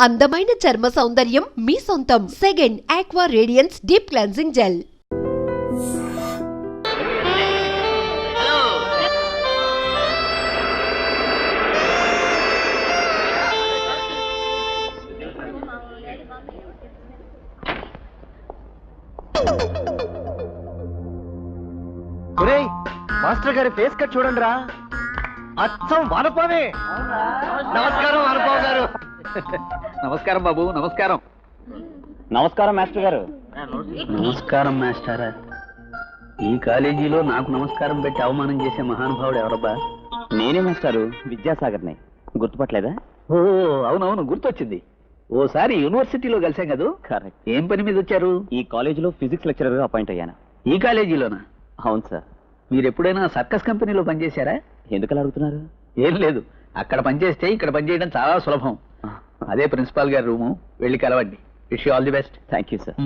అందమైన చర్మ సౌందర్యం మీ సొంతం. Second aqua radiance deep cleansing gel. Master గారి ఫేస్ కట్ చూడండి రా, అచ్చం వానపావే. నమస్కారం వానపావు గారు. నమస్కారం బాబు. నమస్కారం. నమస్కారం మాస్టర్ గారు. నమస్కారం మాస్టారా. ఈ కాలేజీలో నాకు నమస్కారం పెట్టి అవమానం చేసే మహానుభావుడు ఎవరబ్బా? నేనే మాస్టారు, విద్యాసాగర్ని. గుర్తుపట్టలేదా? ఓ అవునవును, గుర్తొచ్చింది. ఓసారి యూనివర్సిటీలో కలిసాం కదా. కరెక్ట్. ఏం పని మీద వచ్చారు? ఈ కాలేజీలో ఫిజిక్స్ లెక్చరర్ గా అపాయింట్ అయ్యాను. ఈ కాలేజీలోనా? అవును సార్. మీరు ఎప్పుడైనా సర్కస్ కంపెనీలో పనిచేశారా? ఎందుకలా అడుగుతున్నారు? ఏం లేదు, అక్కడ పనిచేస్తే ఇక్కడ పనిచేయడం చాలా సులభం. అదే ప్రిన్సిపాల్ గారి రూము, వెళ్ళి కలవండి. Wish you all the best. Thank you sir.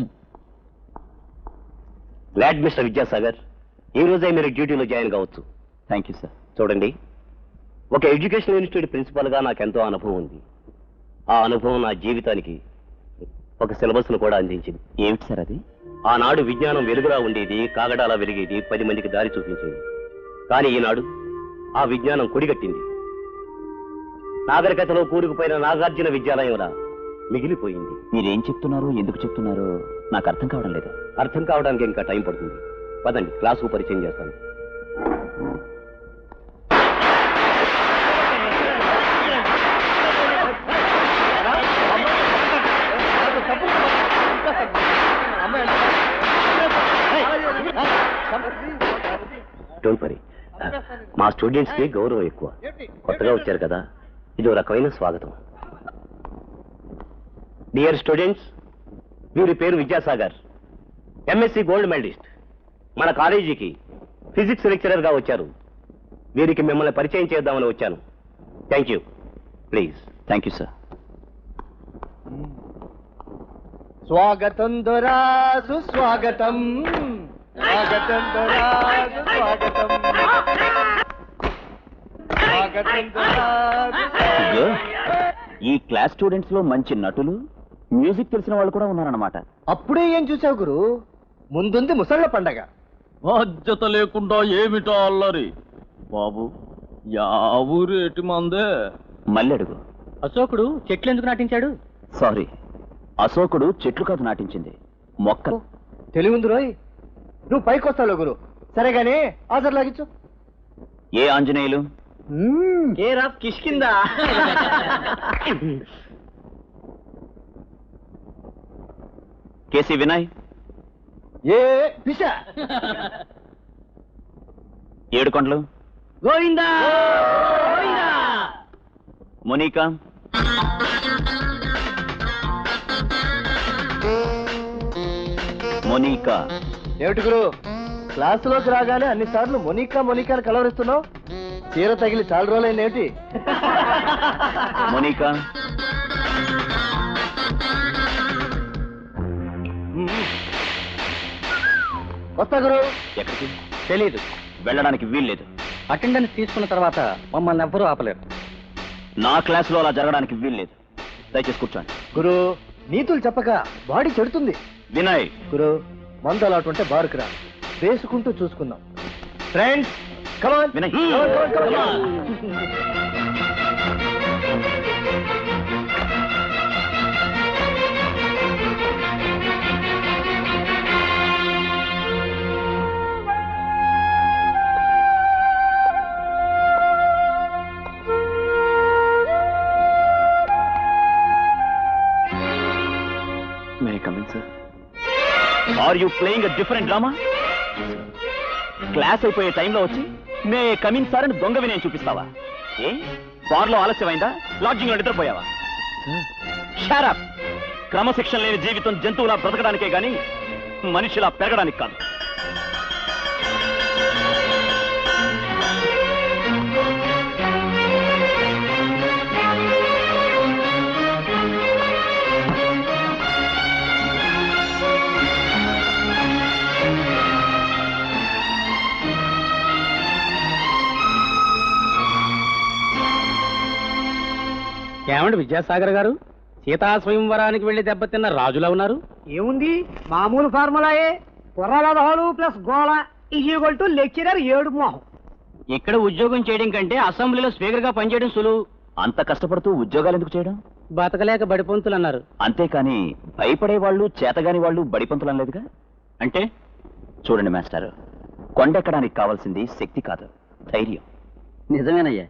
Glad mister Vidyasagar, ఈ రోజే మీరు డ్యూటీలో జాయిన్ కావచ్చు. Thank you sir. చూడండి, ఒక ఎడ్యుకేషన్ ఇన్స్టిట్యూట్ ప్రిన్సిపాల్గా నాకు ఎంతో అనుభవం ఉంది. ఆ అనుభవం నా జీవితానికి ఒక సిలబస్ను కూడా అందించింది. ఏమిటి సార్ అది? ఆనాడు విజ్ఞానం వెలుగులా ఉండేది, కాగడాలా వెలిగేది, 10 మందికి దారి చూపించేది. కానీ ఈనాడు ఆ విజ్ఞానం కొడిగట్టింది. నాగరికతలో కూరుకుపోయిన నాగార్జున విద్యాలయంలా మిగిలిపోయింది. మీరేం చెప్తున్నారో, ఎందుకు చెప్తున్నారో నాకు అర్థం కావడం లేదు. అర్థం కావడానికి ఇంకా టైం పడుతుంది. పదండి, క్లాసుకు పరిచయం చేస్తాను. డోంట్ వరీ, మా స్టూడెంట్స్ కి గౌరవం ఎక్కువ. కొత్తగా వచ్చారు కదా, ఇదో రకమైన స్వాగతం. డియర్ స్టూడెంట్స్, వీరి పేరు విద్యాసాగర్, ఎంఎస్సి గోల్డ్ మెడలిస్ట్. మన కాలేజీకి ఫిజిక్స్ లెక్చరర్ గా వచ్చారు. వీరికి మిమ్మల్ని పరిచయం చేద్దామని వచ్చాను. Thank you. Please. Thank you sir. స్వాగతం దొరాజు, స్వాగతం. స్వాగతం దొరాజు, స్వాగతం. స్వాగతం దొరాజు. ఈ క్లాస్ స్టూడెంట్స్ లో మంచి నటులు, మ్యూజిక్ తెలిసిన వాళ్ళు కూడా ఉన్నారన్నమాట. అప్పుడే ఏం చూసావు గురు? ముందుంది ముసళ్ళ పండగ. బాధ్యత లేకుండా ఏమిటో అల్లరి బాబు. యా ఊరు ఎటు మందే? మళ్ళీ అడుగు. అశోకుడు చెట్లు ఎందుకు నాటించాడు? సారీ, అశోకుడు చెట్లు కాదు నాటించింది, మొక్క. తెలివింది రోయ్. నువ్వు పైకొస్తావు గురు. సరేగానే ఆజర్ లాగించు. ఏ Anjaneyulu? Care of Kishkinda. KC Vinay? ఏ పిశ. ఏడుకొండలు? గోవిందా. మోనికా? మోనికా. ఏమిటి గురు, క్లాసులోకి రాగానే అన్నిసార్లు మొనికా మొనికాని కలవరిస్తున్నావు? చీర తగిలి చాలా రోజులైంది ఏమిటి? మోనికా? వస్తా గురు. ఎక్కడికి? తెలీదు. వెళ్ళడానికి వీల్లేదు. అటెండెన్స్ తీసుకున్న తర్వాత మమ్మల్ని ఎవ్వరూ ఆపలేరు. నా క్లాసులో అలా జరగడానికి వీల్లేదు. దయచేసి కూర్చోండి. గురు, నీతులు చెప్పక బాడీ చెడుతుంది. వినయ్. గురు, మందు అలాంటి ఉంటే బారుకు రా, వేసుకుంటూ చూసుకుందాం. Friends come on. Vinay. May I come in, sir? Are you playing a different drama? Class అయిపోయే టైంలో వచ్చి మే కమింగ్ సార్ అని దొంగ వినయం చూపిస్తావా? ఏ బార్లో ఆలస్యమైందా? లాడ్జింగ్ లో నిద్రపోయావా? Shut up. క్రమశిక్షణ లేని జీవితం జంతువులా బ్రతకడానికే గాని మనిషిలా పెరగడానికి కాదు. ఏమండి విద్యాసాగర్ గారు, సీతా స్వయంవరానికి వెళ్లి దెబ్బతిన్న రాజులా ఉన్నారు. ఏముంది మామూలు ఫార్ములాయే. కుర్రలదహోలు ప్లస్ గోళ ఈక్వల్ టు లెక్చరర్ 7 మొహం. ఇక్కడ ఉద్యోగం చేయడం కంటే అసెంబ్లీలో స్పీకర్ గా పనిచేయడం సులువు. అంత కష్టపడుతూ ఉద్యోగాలు ఎందుకు చేయడం? బతకలేక బడిపంతులు అన్నారు. అంతేకాని భయపడే వాళ్ళు చేతగాని వాళ్ళు బడిపంతులు అనలేదుగా. అంటే చూడండి మాస్టర్, కొండెక్కడానికి కావాల్సింది శక్తి కాదు, ధైర్యం. నిజమేనయ్యా,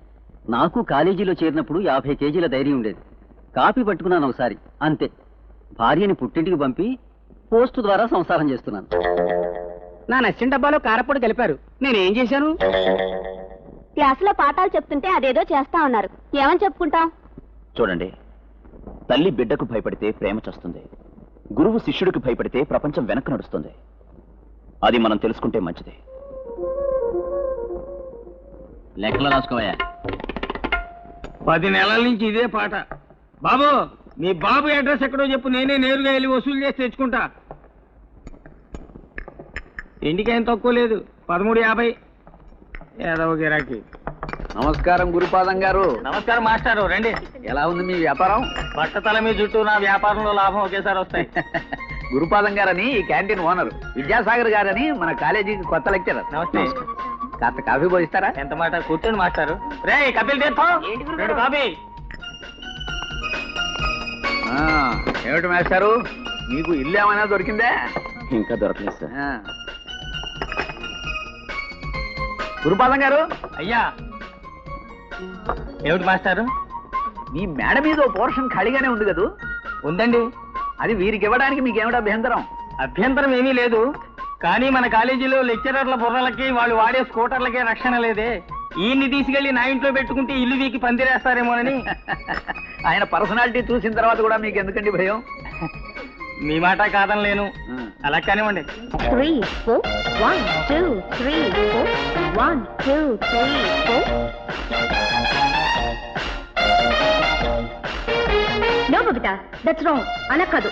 నాకు కాలేజీలో చేరినప్పుడు 50 కేజీల ధైర్యం ఉండేది. కాపీ పట్టుకున్నాను ఒకసారి, అంతే. భార్యని పుట్టింటికి పంపి పోస్టు ద్వారా సంసారం చేస్తున్నాను. నా నచ్చిన డబ్బాలో కారపొడి కలిపారు, నేనేం చేశాను? క్లాసులో పాఠాలు చెప్తుంటే అదేదో చేస్తా ఉన్నారు. ఏమని చెప్పుకుంటాం? చూడండి, తల్లి బిడ్డకు భయపడితే ప్రేమ చస్తుంది, గురువు శిష్యుడికి భయపడితే ప్రపంచం వెనక్కి నడుస్తుంది. అది మనం తెలుసుకుంటే మంచిది. లెక్కలు రాసుకోవయ్యా. 10 నెలల నుంచి ఇదే పాట. బాబు, మీ బాబు అడ్రస్ ఎక్కడో చెప్పు, నేనే నేరుగా వెళ్ళి వసూలు చేసి తెచ్చుకుంటా. ఇంటికేం తక్కువ లేదు, 13.50. ఏదో గిరాకీ. నమస్కారం గురుపాదం గారు. నమస్కారం మాస్టారు, రండి. ఎలా ఉంది మీ వ్యాపారం? బట్టతల మీ జుట్టు, నా వ్యాపారంలో లాభం ఒకేసారి వస్తాయి. గురుపాదం గారని ఈ క్యాంటీన్ ఓనర్, విద్యాసాగర్ గారని మన కాలేజీకి కొత్త లెక్చరర్. నమస్తే. కాస్త కాఫీ పోయిస్తారా? ఎంత మాట, కూర్చోండి మాస్టారు. రే కపిల్ తీర్థం, 2 కాఫీ. ఏమిటి మాస్టారు, మీకు ఇల్లు ఏమైనా దొరికిందే? ఇంకా దొరకలేదు సార్. గురుపాదం గారు. అయ్యా. ఏమిటి మాస్టారు? మీ మేడ మీద ఓ పోర్షన్ ఖాళీగానే ఉంది కదూ? ఉందండి. అది వీరికి ఇవ్వడానికి మీకు ఏమిటి అభ్యంతరం? అభ్యంతరం ఏమీ లేదు, కానీ మన కాలేజీలో లెక్చరర్ల బుర్రలకి, వాళ్ళు వాడే స్కూటర్లకే రక్షణ లేదే. ఈయన్ని తీసుకెళ్లి నా ఇంట్లో పెట్టుకుంటే ఇల్లు వీకి పందిరేస్తారేమోనని. ఆయన పర్సనాలిటీ చూసిన తర్వాత కూడా మీకు ఎందుకండి భయం? మీ మాట కాదనలేను. అలా కానివ్వండి. 3 4 1 2 3 4 1 2 3 4. No, Babita, that's wrong. అలా కాదు.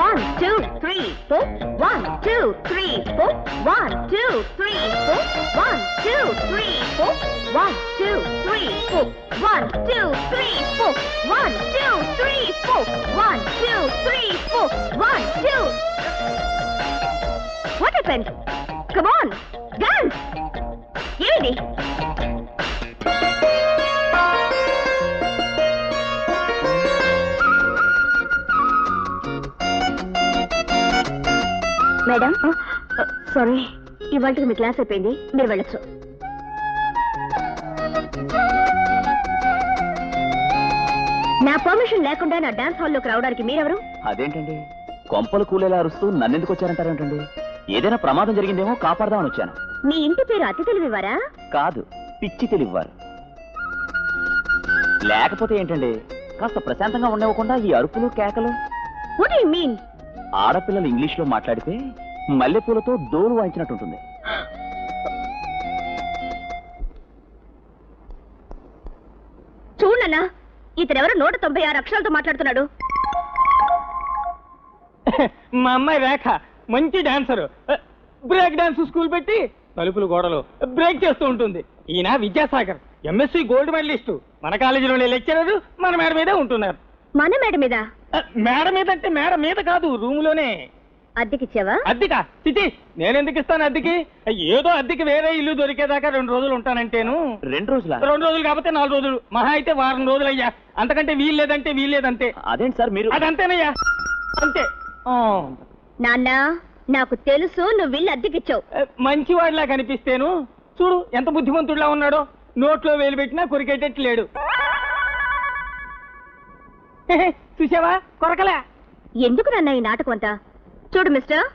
1 2 3 4 1 2 3 4 1 2 3 4 1 2 3 4 1 2 3 4 1 2 3 4 1 2 3 4 1 2 3 4 1 2. What happened? Come on, dance. ఏమిటి? మేడం, సారీ, ఇవాళకి మీ క్లాస్ అయిపోయింది, మీరు వెళ్ళొచ్చు. నా పర్మిషన్ లేకుండా నా డాన్స్ హాల్లోకి రావడానికి మీరెవరు? అదేంటండి, కొంపలు కూలేలా అరుస్తూ నన్నెందుకు వచ్చారంటారేంటండి? ఏదైనా ప్రమాదం జరిగిందేమో కాపాడదామని వచ్చాను. మీ ఇంటి పేరు అతి తెలివివారా? కాదు, పిచ్చి తెలివారు. లేకపోతే ఏంటండి, కాస్త ప్రశాంతంగా ఉండవకుండా ఈ అరుపులు కేకలు. What you mean? ఆడపిల్లలు ఇంగ్లీష్ లో మాట్లాడితే మల్లెపూలతో డోలు వాయించినట్టుంటుంది. చూడన్నా, ఇతనెవరు 196 అక్షరాలతో మాట్లాడుతున్నాడు. మా అమ్మాయి రేఖ మంచి డాన్సరు. బ్రేక్ డాన్స్ స్కూల్ పెట్టి తలుపులు గోడలు బ్రేక్ చేస్తూ ఉంటుంది. ఈయన విద్యాసాగర్, ఎంఎస్సి గోల్డ్ మెడలిస్టు. మన కాలేజీలోనే లెక్చరర్, మన మేడ మీదే ఉంటున్నారు. మన మేడ మీద? మేడ మీద అంటే మేడ మీద కాదు, రూమ్ లోనే. అద్దెకిచ్చావా? అద్దెకా? చిచి, నేనెందుకు ఇస్తాను అద్దెకి? ఏదో అద్దెకి వేరే ఇల్లు దొరికేదాకా 2 రోజులు ఉంటానంటేను. 2 రోజులా? 2 రోజులు కాకపోతే 4 రోజులు, మహా అయితే వారం రోజులు అయ్యా. అంతకంటే వీల్లేదంటే వీల్లేదంతే. అదేంటి సార్ మీరు? అదంతేనయ్యా, అంతే. నాన్న, నాకు తెలుసు నువ్వు ఇల్లు అద్దెకిచ్చావు. మంచివాడిలా కనిపిస్తేను చూడు ఎంత బుద్ధిమంతుడిలా ఉన్నాడో. నోట్లో వేలు పెట్టినా కొరికేటట్టు లేడు. చూసావా, కొరకలే. ఎందుకు నాన్న ఈ నాటకం అంతా? చూడు మిస్టర్,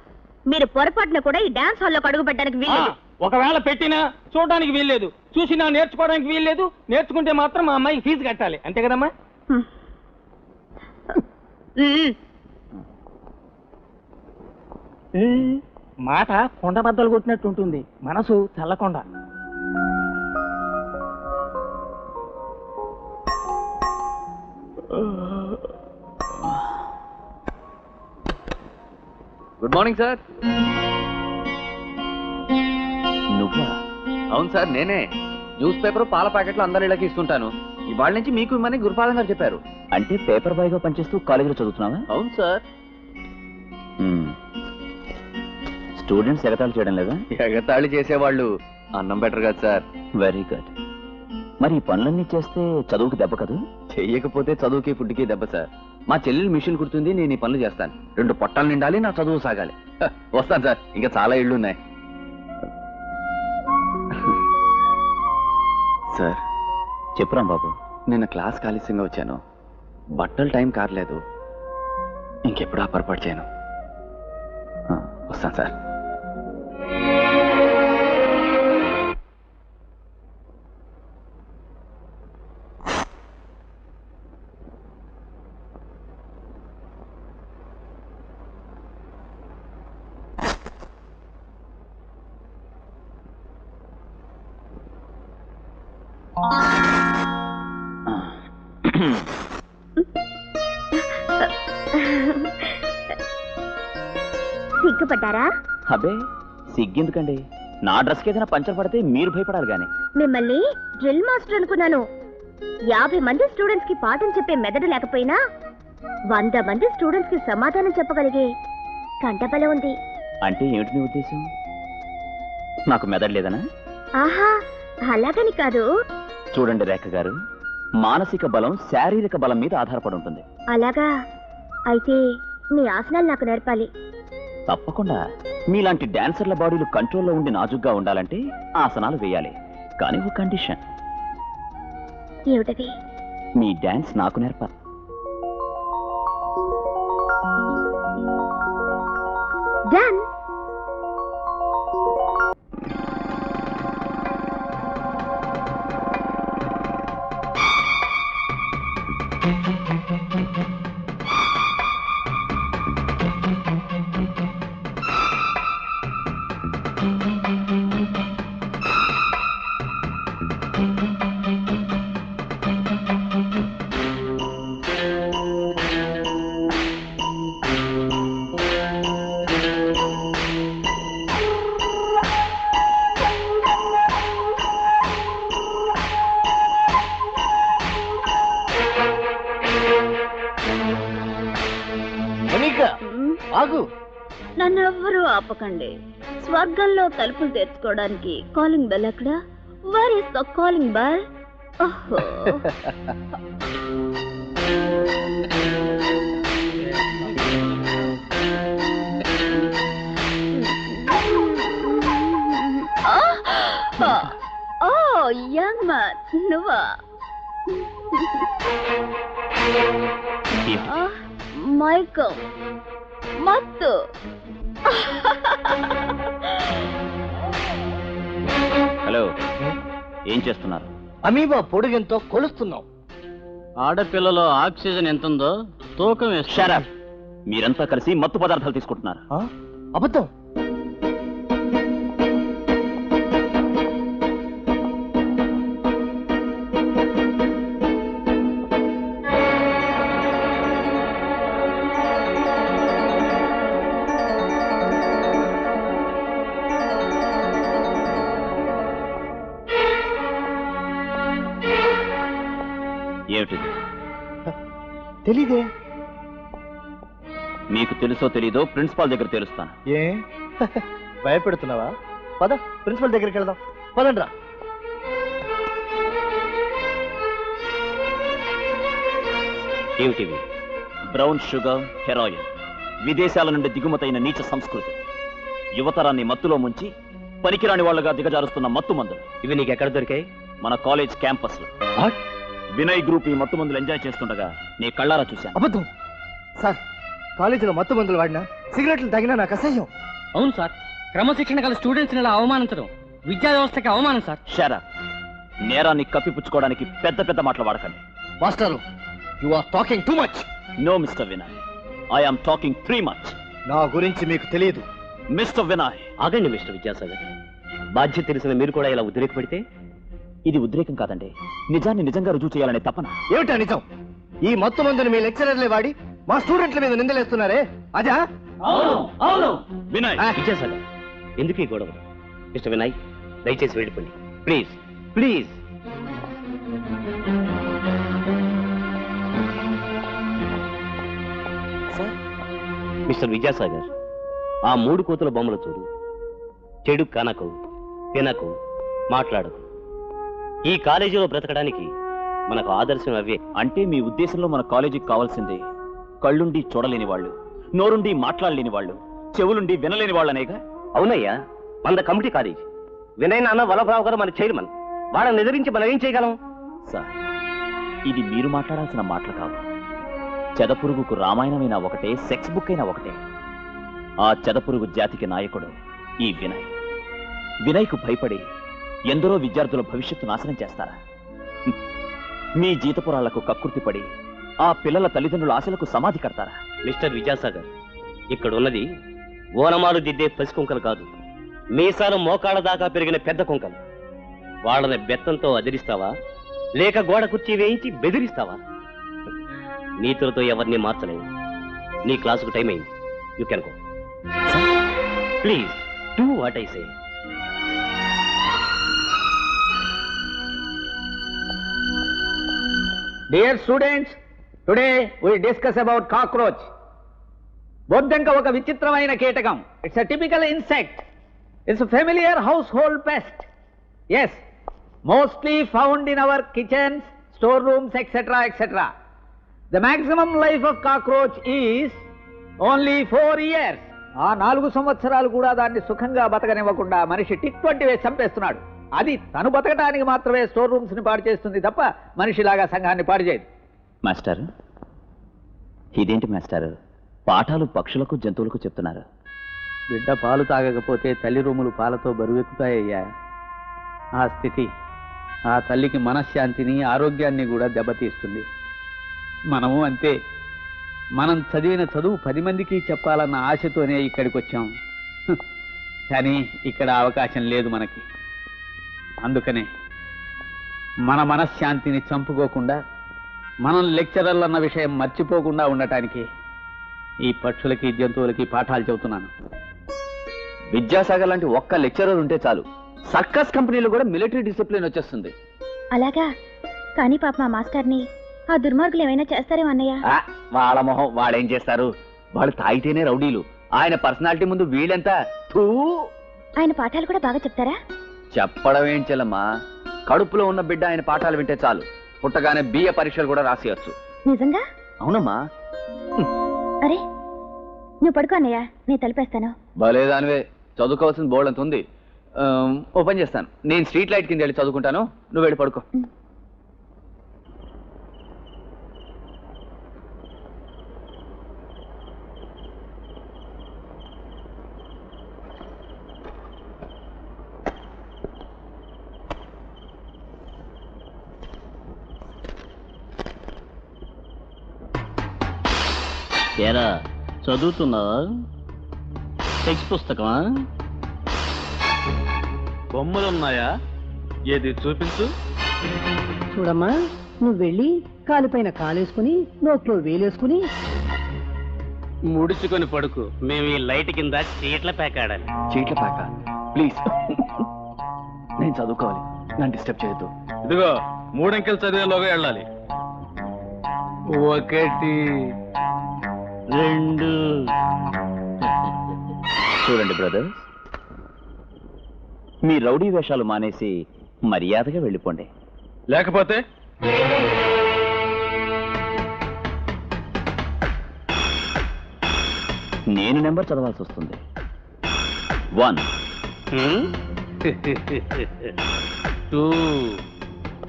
మీరు పొరపాటున కూడా ఈ డాన్స్ హాల్లో అడుగు పెట్టడానికి వీల్లేదు. ఒకవేళ పెట్టినా చూడడానికి వీల్లేదు, చూసినా నేర్చుకోవడానికి వీల్లేదు. నేర్చుకుంటే మాత్రం మా అమ్మాయికి ఫీజు కట్టాలి, అంతే కదమ్మా? మాట కొండ బద్దలు కొట్టినట్టు ఉంటుంది, మనసు చల్లకొండ. Good morning sir. నువ్వా? అవును సార్, నేనే. న్యూస్ పేపర్ పాల ప్యాకెట్లు అందరిళ్ళకి ఇస్తుంటాను. ఇవాళ నుంచి మీకు ఇమ్మని గురుపాదం గారు చెప్పారు. అంటే పేపర్ బాయ్ గా పనిచేస్తూ కాలేజీలో చదువుతున్నావా? అవును సార్. స్టూడెంట్స్ ఎగతాళి చేయడం లేదా? ఎగతాళి చేసేవాళ్ళు అన్నం బెటర్ కదా సార్. Very good. మరి ఈ పనులన్నీ చేస్తే చదువుకి దెబ్బ కదా? చెయ్యకపోతే చదువుకి ఫుడ్కి దెబ్బ సార్. మా చెల్లెలు మిషన్ కుడుతుంది, నేను ఈ పనులు చేస్తాను. 2 పొట్టాలు నిండాలి, నా చదువు సాగాలి. వస్తాను సార్, ఇంకా చాలా ఇళ్ళు ఉన్నాయి. సార్ చెప్పురా బాబు. నిన్న క్లాస్ ఆలస్యంగా వచ్చాను. బట్టలు టైం కారలేదు. ఇంకెప్పుడు ఆ పొరపాటు చేయను. వస్తాను సార్. సిగ్గుపడ్డారా? అబే సిగ్గెందుకండి, నా డ్రెస్కి ఏదైనా పంచర్ పడితే మీరు భయపడాలి గాని. మిమ్మల్ని డ్రిల్ మాస్టర్ అనుకున్నాను. 50 మంది స్టూడెంట్స్ కి పాఠం చెప్పే మెదడు లేకపోయినా 100 మంది స్టూడెంట్స్ కి సమాధానం చెప్పగలిగే కంటబలం ఉంది. అంటే ఏమిటి మీ ఉద్దేశం? నాకు మెదడు లేదనా? ఆహా, అలాగని కాదు. చూడండి రేఖ గారు, మానసిక బలం శారీరక బలం మీద ఆధారపడి ఉంటుంది. అలాగా? అయితే మీ ఆసనాలు నాకు నేర్పాలి. తప్పకుండా. మీలాంటి డాన్సర్ల బాడీలు కంట్రోల్లో ఉండి నాజుగ్గా ఉండాలంటే ఆసనాలు వేయాలి. కానీ ఒక కండిషన్. ఏమిటది? మీ డాన్స్ నాకు నేర్పాలి. డన్. ఆగు. నన్నెవ్వరూ ఆపకండి. స్వర్గంలో తలుపులు తెరుచుకోవడానికి కాలింగ్ బెల్ ఎక్కడ? Where is the calling bell? ఓహో, ఓ యంగ్ మ్యాన్, నువ్వా? మైకం మత్తు. హలో, ఏం చేస్తున్నారు? అమీబా పొడుగెంతో కొలుస్తున్నాం. ఆడపిల్లలో ఆక్సిజన్ ఎంత ఉందో తూకం షట్ అప్. మీరంతా కలిసి మత్తు పదార్థాలు తీసుకుంటున్నారు. అబద్ధం. ఏమిటిది? తెలీదే. మీకు తెలుసో తెలీదో ప్రిన్సిపాల్ దగ్గర తెలుస్తాను. ఏ భయపెడుతున్నావా? పద, ప్రిన్సిపల్ దగ్గరికి వెళ్దాం. పదండ్రా. ఏమిటివి? బ్రౌన్ షుగర్, హెరాయిన్, విదేశాల నుండి దిగుమతైన నీచ సంస్కృతి, యువతరాన్ని మత్తులో ముంచి పనికిరాని వాళ్లుగా దిగజారుస్తున్న మత్తు మందులు. ఇవి నీకు ఎక్కడ దొరికాయి? మన కాలేజ్ క్యాంపస్ లో. వినయ్ గ్రూప్ ఈ మత్తు మందులు ఎంజాయ్ చేస్తుండగా నీ కళ్ళారా చూశాను. అబద్ధం సార్. కాలేజీలో మత్తు మందులు వాడినా, సిగరెట్లు తాగినా నాకు అసహ్యం. అవును సార్, క్రమశిక్షణ గల స్టూడెంట్స్ ఇలా అవమానించడం విద్యా వ్యవస్థకి అవమానం సార్. షరా, నేరాన్ని కప్పిపుచ్చుకోవడానికి పెద్ద పెద్ద మాటలు వాడకండి. Master, you are talking too much. No mister Vinay, I am talking three much. నా గురించి మీకు తెలియదు. మిస్టర్ వినయ్. ఆగండి మిస్టర్ విద్యాసాగర్. బాధ్యత తెలిసిన మీరు కూడా ఇలా ఉద్రేకపడితే? ఇది ఉద్రేకం కాదండి, నిజాన్ని నిజంగా రుజువు చేయాలనే తపన. ఏమిటా నిజం? ఈ మత్తు మందుని మీ లెక్చరర్లే వాడి మా స్టూడెంట్ల మీద నిందలేస్తున్నారే, అదా? వినయ్, విద్యాసాగర్, ఎందుకు ఈ గొడవ? మిస్టర్ వినయ్, దయచేసి వెళ్ళిపోండి ప్లీజ్. ప్లీజ్. మిస్టర్ విద్యాసాగర్, ఆ 3 కోతుల బొమ్మలు చూడు. చెడు కనకు, తినకు, మాట్లాడకు. ఈ కాలేజీలో బ్రతకడానికి మనకు ఆదర్శం అవే. అంటే మీ ఉద్దేశంలో మన కాలేజీకి కావాల్సిందే కళ్ళుండి చూడలేని వాళ్ళు, నోరుండి మాట్లాడలేని వాళ్ళు, చెవులుండి వినలేని వాళ్ళనేగా? అవునయ్యా, మన కమిటీ కాలేజ్. వినయ్ నాన్న వల్లభరావు గారు మన చైర్మన్. వాళ్ళని ఎదిరించి మనం ఏం చేయగలం? సార్, ఇది మీరు మాట్లాడాల్సిన మాటలు కావు. చెదపురుగుకు రామాయణమైనా ఒకటే, సెక్స్ బుక్ అయినా ఒకటే. ఆ చెదపురుగు జాతికి నాయకుడు ఈ వినయ్. వినయ్కు భయపడి ఎందరో విద్యార్థుల భవిష్యత్తు నాశనం చేస్తారా? మీ జీతపురాళ్లకు కక్కుర్తిపడి ఆ పిల్లల తల్లిదండ్రుల ఆశలకు సమాధి కడతారా? మిస్టర్ విద్యాసాగర్, ఇక్కడ ఉన్నది ఓనమాలు దిద్దే పసికుంకలు కాదు, మీసాలు మోకాళ్ళ దాకా పెరిగిన పెద్ద కుంకలు. వాళ్ళని బెత్తంతో అదిరిస్తావా, లేక గోడ కుర్చీ వేయించి బెదిరిస్తావా? నీతులతో ఎవరిని మార్చలేవు. నీ క్లాసుకు టైం అయింది. You can go. Please do what I say. Dear students, today we discuss about cockroach. బొద్దంక ఒక విచిత్రమైన కీటకం. It's a typical insect. It's familiar house hold pest. Yes, mostly found in our kitchens, store rooms, etcetera etcetera. The maximum life of cockroach is only 4 years. ఆ 4 సంవత్సరాలు కూడా దాన్ని సుఖంగా బతకనివ్వకుండా మనిషి టిక్ 20 వేసి చంపేస్తున్నాడు. అది తను బతకడానికి మాత్రమే స్టోర్ రూమ్స్ ని పాడు చేస్తుంది తప్ప మనిషిలాగా సంఘాన్ని పాడు చేయదు. మాస్టర్, ఇదేంటి మాస్టర్, పాఠాలు పక్షులకు జంతువులకు చెప్తున్నారు? బిడ్డ పాలు తాగకపోతే తల్లి రూములు పాలతో బరువెక్కుతాయ్యా. ఆ స్థితి ఆ తల్లికి మనశ్శాంతిని, ఆరోగ్యాన్ని కూడా దెబ్బతీస్తుంది. మనము అంతే. మనం చదివిన చదువు 10 మందికి చెప్పాలన్న ఆశతోనే ఇక్కడికి వచ్చాం. కానీ ఇక్కడ అవకాశం లేదు మనకి. అందుకనే మన మనశ్శాంతిని చంపుకోకుండా, మనం లెక్చరర్లు అన్న విషయం మర్చిపోకుండా ఉండటానికి ఈ పక్షులకి జంతువులకి పాఠాలు చెబుతున్నాను. విద్యాసాగర్ లాంటి ఒక్క లెక్చరర్ ఉంటే చాలు, సర్కస్ కంపెనీలో కూడా మిలిటరీ డిసిప్లిన్ వచ్చేస్తుంది. అలాగా? కానీ పాప మా మాస్టర్ని ఆ దుర్మార్గులు ఏమైనా చేస్తారేమో అన్నయ్య. వాళ్ళ మొహం వాడేం చేస్తారు? వాళ్ళు తాగితేనే రౌడీలు. ఆయన పర్సనాలిటీ ముందు వీళ్ళెంత. ఆయన పాఠాలు కూడా బాగా చెప్తారా? చెప్పడం ఏం చెల్లమ్మా, కడుపులో ఉన్న బిడ్డ ఆయన పాఠాలు వింటే చాలు, పుట్టగానే బిఏ పరీక్షలు కూడా రాసేయచ్చు. నిజంగా? అవునమ్మా. అరే, నువ్వు పడుకో అన్నయ్య, నేను తలిపేస్తాను. భలేదానివే, చదువుకోవాల్సిన బోర్డు అంత ఉంది. ఓ పని చేస్తాను, నేను స్ట్రీట్ లైట్ కింద వెళ్ళి చదువుకుంటాను, నువ్వు వెళ్ళి పడుకో. ఏరా, చదువుతున్నావా? టెక్స్ట్ పుస్తకమా? బొమ్మలున్నాయా? ఏది చూపించు. చూడమ్మా, నువ్వు వెళ్ళి కాలుపైన కాలేసుకుని నోట్లో వేలేసుకుని ముడుచుకొని పడుకు. మేము ఈ లైట్ కింద చీట్ల పేకాడాలి. చీట్ల పాక, ప్లీజ్. నేను చదువుకోవాలి, నన్ను డిస్టర్బ్ చేయొద్దు. ఇదిగో 3 అంకెలు చదివేలోగా వెళ్ళాలి. 1 2. చూడండి బ్రదర్స్, మీ రౌడీ వేషాలు మానేసి మర్యాదగా వెళ్ళిపోండి. లేకపోతే నేను నెంబర్ చదవాల్సి వస్తుంది. 1 2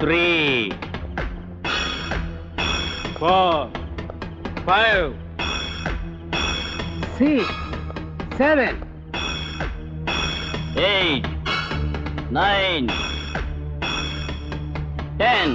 3 4 5 6 7 8 9 10.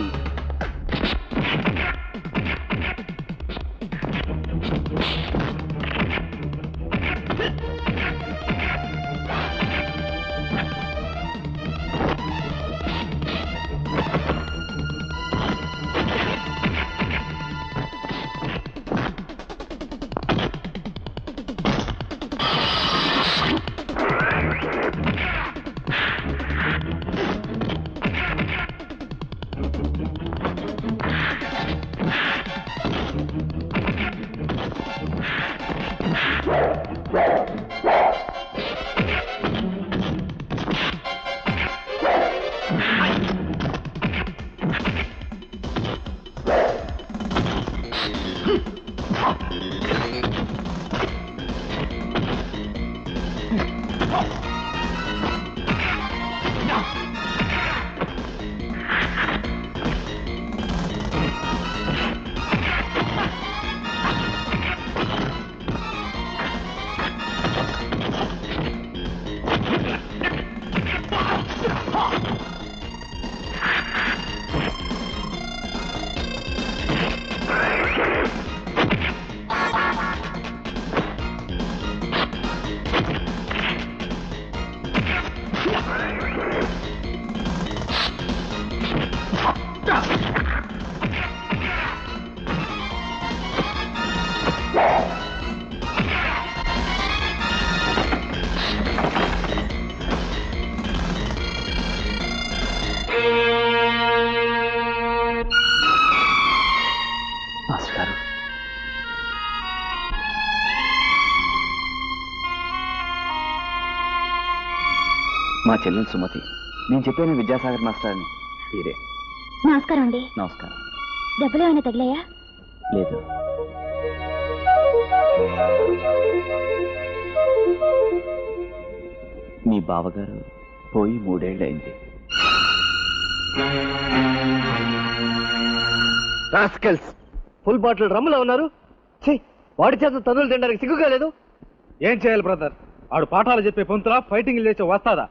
మా చెల్లెలు సుమతి. నేను చెప్పాను విద్యాసాగర్ మాస్టర్ అని. మీరే. నమస్కారం అండి. నమస్కారం. డబ్బులు ఏమైనా తగిలాయా? లేదు. మీ బావగారు పోయి 3 ఏళ్ళయింది. రాస్కెల్స్, ఫుల్ బాటిల్ రమ్ములో ఉన్నారు. వాడి చేత తనులు తినడానికి సిగ్గుగా లేదు. ఏం చేయాలి బ్రదర్? ఆడు పాఠాలు చెప్పే పొంతులా ఫైటింగ్ లేచే వస్తాదా?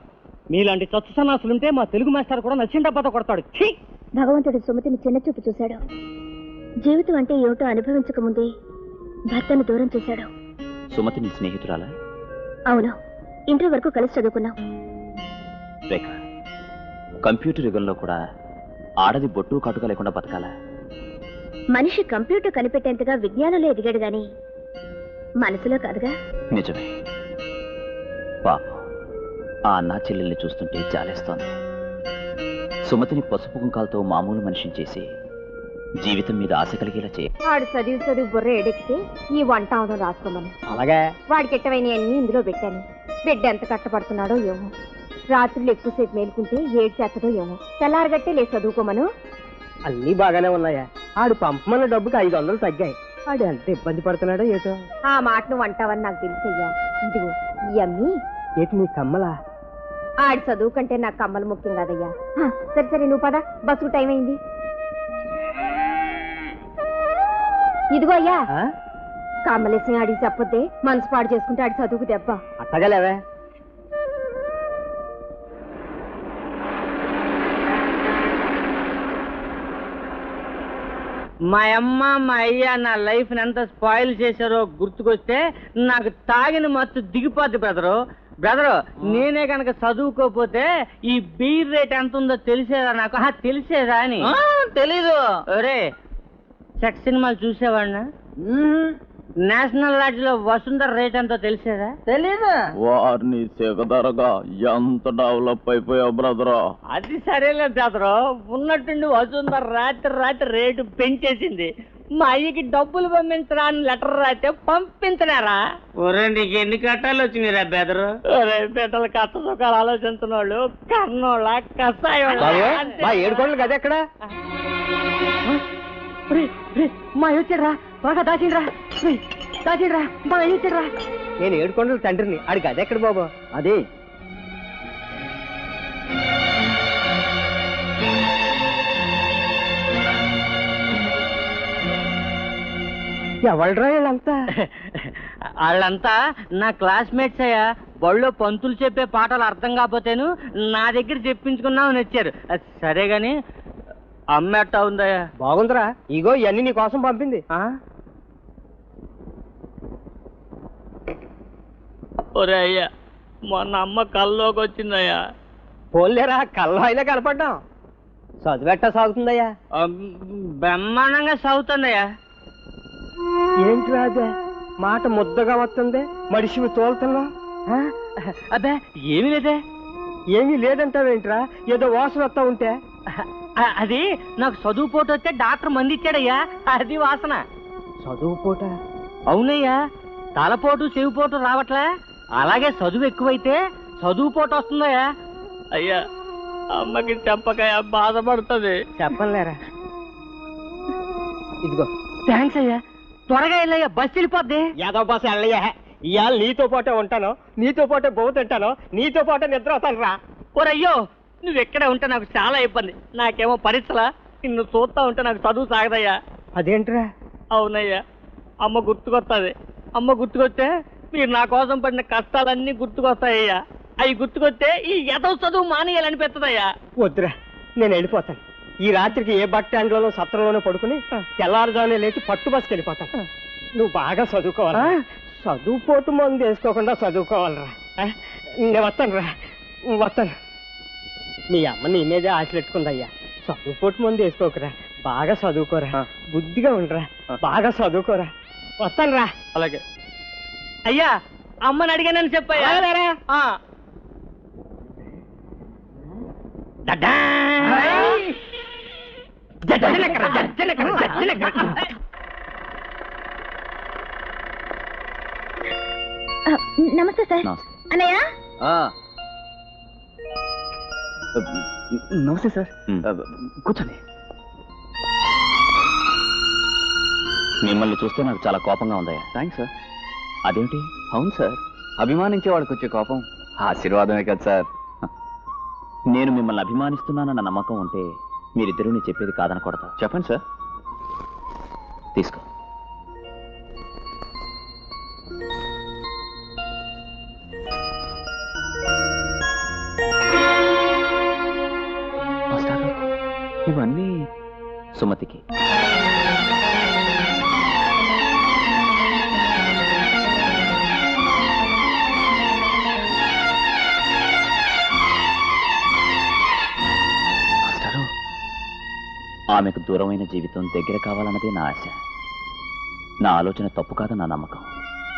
మీలాంటి చచ్చు సన్నాసులుంటే మా తెలుగు మాస్టర్ కూడా నచ్చిన డబ్బాతో కొడతాడు. భగవంతుడు సుమతిని చిన్నచూపు చూశాడు. జీవితం అంటే ఏమిటో అనుభవించకముందే భర్తను దూరం చేశాడు. సుమతి నీ స్నేహితురాలా? అవును, ఇంటర్ వరకు కలిసి చదువుకున్నాం. రేఖ, కంప్యూటర్ యుగంలో కూడా ఆడది బొట్టు కాటుక లేకుండా బతకాలా? మనిషి కంప్యూటర్ కనిపెట్టేంతగా విజ్ఞానంలో ఎదిగాడు గాని మనసులో కాదుగా. నిజమే. పాపం ఆ అన్నా చెల్లెల్ని చూస్తుంటే జాలేస్తోంది. సుమతిని పసుపు కుంకాలతో మామూలు మనిషిని చేసి జీవితం మీద ఆశ కలిగేలా చేయ. వాడు చదువు బుర్ర ఎడెక్కితే ఈ వంట అవడం రాసుకోమని. అలాగే వాడికి ఎట్టవైనవన్నీ ఇందులో పెట్టాను. బిడ్డ ఎంత కష్టపడుతున్నాడో ఏమో. రాత్రులు ఎక్కువసేపు మేలుకుంటే ఏడు చేస్తదో ఏమో. తెల్లారగట్టే లేదు చదువుకోమను. అన్ని బాగానే ఉన్నాయా? ఆడు పంపమన్న డబ్బుకి 500 తగ్గాయి. ఆడు ఎంత ఇబ్బంది పడుతున్నాడో ఏటో. ఆ మాట నువ్వు అంటావని నాకు తెలుసయ్యా. ఇదిగో ఈ అమ్మి. ఏటి నీ కమ్మలా? ఆడి చదువు కంటే నాకు కమ్మలు ముఖ్యం కాదయ్యా. సరే సరే నువ్వు పద, బస్సుకు టైం అయింది. ఇదిగో అయ్యా, కమ్మలేసిన ఆడికి చెప్పొద్దే, మనసు పాడు చేసుకుంటే ఆడి చదువుకు దెబ్బ. అట్టగలేవే. మా అమ్మ మా అయ్య నా లైఫ్ ఎంత స్పాయిల్ చేశారో గుర్తుకొస్తే నాకు తాగిన మత్తు దిగిపోద్ది బ్రదరు. నేనే కనుక చదువుకోపోతే ఈ బీర్ రేట్ ఎంత ఉందో తెలిసేదా నాకు? తెలిసేదా అని. తెలీదు. ఒరే, సెక్స్ సినిమాలు చూసేవాడినా? నేషనల్ లాడ్జ్ లో వసుంధర రేట్ ఎంతో తెలిసేదా? తెలీదు. వారిని సెగదరగా ఎంత డెవలప్ అయిపోయావు బ్రదరా. అది సరేలే బ్రదరు, ఉన్నట్టుండి వసుంధర రాత్రి రేటు పెంచేసింది. మా అయ్యకి డబ్బులు పంపించరా అని లెటర్ రాస్తే పంపించలేరా? ఒరే, నీకు ఎన్ని కట్టాలు వచ్చినాయిరా బెదరు? ఒరే, బిడ్డలు కష్ట సుఖాలు ఆలోచించిన వాళ్ళు కర్నోళ్ళ కషాయోళ్ళ. మా 7 కోట్లు గది ఎక్కడ? మా వచ్చాడ్రా, బాగా దాచిండ్రా మా వచ్చాడ్రా. నేను 7 కొండల తండ్రిని. ఆడికి అది ఎక్కడ బాబు? అదే ఎవడ్రా వీళ్ళంతా? వాళ్ళంతా నా క్లాస్మేట్స్ అయ్యా. బళ్ళో పంతులు చెప్పే పాటలు అర్థం కాకపోతేను నా దగ్గర చెప్పించుకున్నామని వచ్చారు. సరే గాని అమ్మ ఎట్టా ఉందయ్యా? బాగుందిరా. ఇగో ఇవన్నీ నీ కోసం పంపింది. ఒరే అయ్యా, మొన్న అమ్మ కల్లోకి వచ్చిందయ్యా. పోలేరా, కల్లో అయినా కనపడ్డాం. చదువెట్టా సాగుతుందయ్యా? బ్రహ్మాండంగా సాగుతుందయ్యా. ఏంటి రాజా, మాట ముద్దగా వస్తుంది, మడిసి తోలుతున్నా? అబ్బే ఏమీ లేదే. ఏమీ లేదంటావేంట్రా? ఏదో వాసన వస్తా ఉంటే. అది నాకు చదువు పోటు వస్తే డాక్టర్ మంది ఇచ్చాడయ్యా, అది వాసన. చదువు పూట? అవునయ్యా, తలపోటు చెవిపోటు రావట్లే. అలాగే చదువు ఎక్కువైతే చదువు పోటు వస్తుందయ్యా. అయ్యా, అమ్మకి చెప్పకయ్యా, బాధపడుతుంది. చెప్పలేరా? ఇదిగో థ్యాంక్స్ అయ్యా. త్వరగా వెళ్ళయ్యా, బస్సు వెళ్ళిపోద్ది. యాదవ్ బస్సు వెళ్ళయ్యా. ఇవాళ నీతో పాటే ఉంటాను, నీతో పాటే బొవ్వు తింటాను, నీతో పాటే నిద్ర అవుతాను రా. ఓరయ్యో, నువ్వు ఎక్కడ ఉంటే నాకు చాలా ఇబ్బంది. నాకేమో పరీక్షలా, నిన్ను చూస్తా ఉంటే నాకు చదువు సాగదయ్యా. అదేంట్రా? అవునయ్యా, అమ్మ గుర్తుకొస్తుంది. అమ్మ గుర్తుకొస్తే మీరు నా కోసం పడిన కష్టాలన్నీ గుర్తుకొస్తాయ్యా. అవి గుర్తుకొస్తే ఈ ఎదవ చదువు మానేయాలనిపిస్తుందయ్యా. వద్దురా, నేను వెళ్ళిపోతాను. ఈ రాత్రికి ఏ బస్ స్టాండ్లోనో సత్రంలోనో పడుకుని తెల్లారుజామునే లేచి పట్టు బస్కి వెళ్ళిపోతాను. నువ్వు బాగా చదువుకోవాలా? చదువుపోటు మందు వేసుకోకుండా చదువుకోవాలరా. నేను వస్తాను రా, వస్తాను. మీ అమ్మ నీ మీదే ఆశ పెట్టుకుందయ్యా. చదువుపోటు మందు వేసుకోకరా, బాగా చదువుకోరా, బుద్ధిగా ఉండరా, బాగా చదువుకోరా. వస్తాను రా. అలాగే అయ్యా, అమ్మని అడిగానని చెప్పయ్యా. నమస్తే సార్. అన్నయ్య, నమస్తే సార్. మ్. కూర్చోండి. మిమ్మల్ని చూస్తే నాకు చాలా కోపంగా ఉందయ్యా. Thanks sir. అదేమిటి? అవును సార్, అభిమానించే వాళ్ళకి వచ్చే కోపం ఆశీర్వాదమే కదా సార్. నేను మిమ్మల్ని అభిమానిస్తున్నానన్న నమ్మకం ఉంటే మీరిద్దరూ నేను చెప్పేది కాదనకూడదు. చెప్పండి సార్. తీసుకో. మాస్టారు, ఇవన్నీ సుమతికి. మాస్టారు, ఆమెకు దూరమైన జీవితం దగ్గర కావాలన్నదే నా ఆశ. నా ఆలోచన తప్పు కాదు, నా నమ్మకం.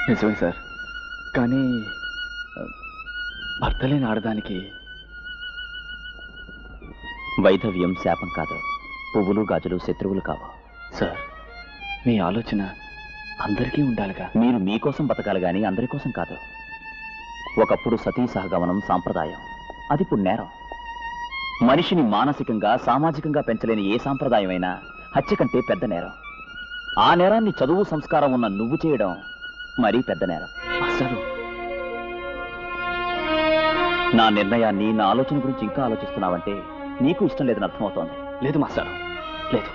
నిజమే సార్. కానీ భర్త లేని ఆడదానికి వైధవ్యం శాపం కాదు. పువ్వులు గాజులు శత్రువులు కావు. సార్, మీ ఆలోచన అందరికీ ఉండాలిగా. మీరు మీకోసం బతకాలి గాని అందరి కోసం కాదు. ఒకప్పుడు సతీ సహగమనం సాంప్రదాయం, అది ఇప్పుడు నేరం. మనిషిని మానసికంగా సామాజికంగా పెంచలేని ఏ సాంప్రదాయమైనా హత్య కంటే పెద్ద నేరం. ఆ నేరాన్ని చదువు సంస్కారం ఉన్న నువ్వు చేయడం మరీ పెద్ద నేరం. మాస్టారు, నా నిర్ణయాన్ని, నా ఆలోచన గురించి ఇంకా ఆలోచిస్తున్నావంటే నీకు ఇష్టం లేదని అర్థమవుతోంది. లేదు మాస్టారు, లేదు.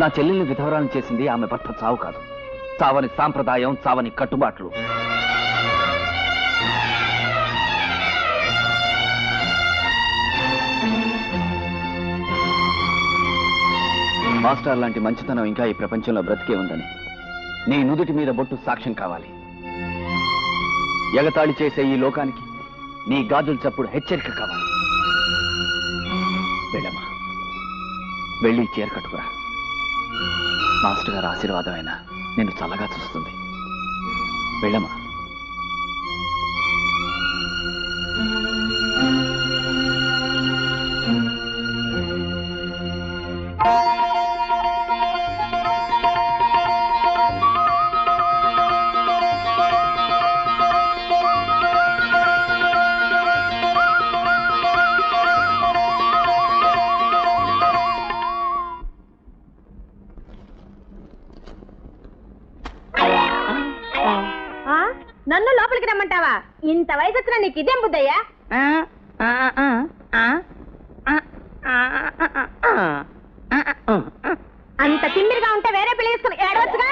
నా చెల్లెల్ని విధవరాలను చేసింది ఆమె భర్త చావు కాదు. చావని సాంప్రదాయం, చావని కట్టుబాట్లు. మాస్టర్ లాంటి మంచితనం ఇంకా ఈ ప్రపంచంలో బ్రతికే ఉందని నీ నుదుటి మీద బొట్టు సాక్ష్యం కావాలి. ఎగతాళి చేసే ఈ లోకానికి నీ గాజుల చప్పుడు హెచ్చరిక కావాలి. వెళ్ళమ్మా, వెళ్ళి చీర కట్టుకురా. మాస్టర్ గారి ఆశీర్వాదమైనా నిన్ను చల్లగా చూస్తుంది. వెళ్ళమ్మా. నన్ను లోపలికి రమ్మంటావా? ఇంత వయసు వచ్చినా నీకు ఇదేం బుద్ధయ్యా? అంత తిమ్మిరిగా ఉంటే వేరే పెళ్లి చేసుకుని ఏడవచ్చుగా.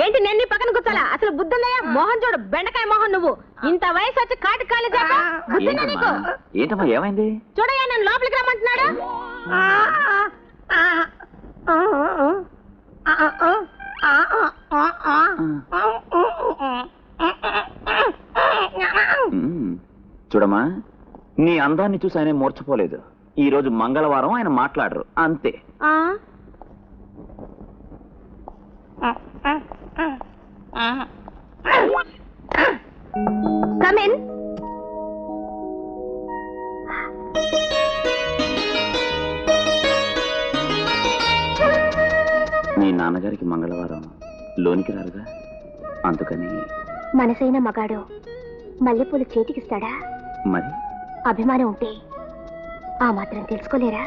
ఏంటి నేను నీ పక్కన కూర్చోాలా? అసలు బుద్ధుందయ్యా? మోహన్ చూడు, బెండకాయ మోహన్. నువ్వు ఇంత వయసు వచ్చి కాటి కాళ్ళు చేక బుద్ధిందా నీకు? ఏంటమ్మా, ఏమైంది? చూడయ్యా, నన్ను లోపలికి రమ్మంటున్నాడు. చూడమ్మా, నీ అందాన్ని చూసి ఆయన మూర్చపోలేదు. ఈ రోజు మంగళవారం, ఆయన మాట్లాడరు అంతే. Come in. మీ నాన్నగారికి మంగళవారం లోనికి రారుగా, అందుకని. మనసైన మగాడు మల్లెపూలు చేతికిస్తాడా? మరి అభిమానం ఉంటే ఆ మాత్రం తెలుసుకోలేరా?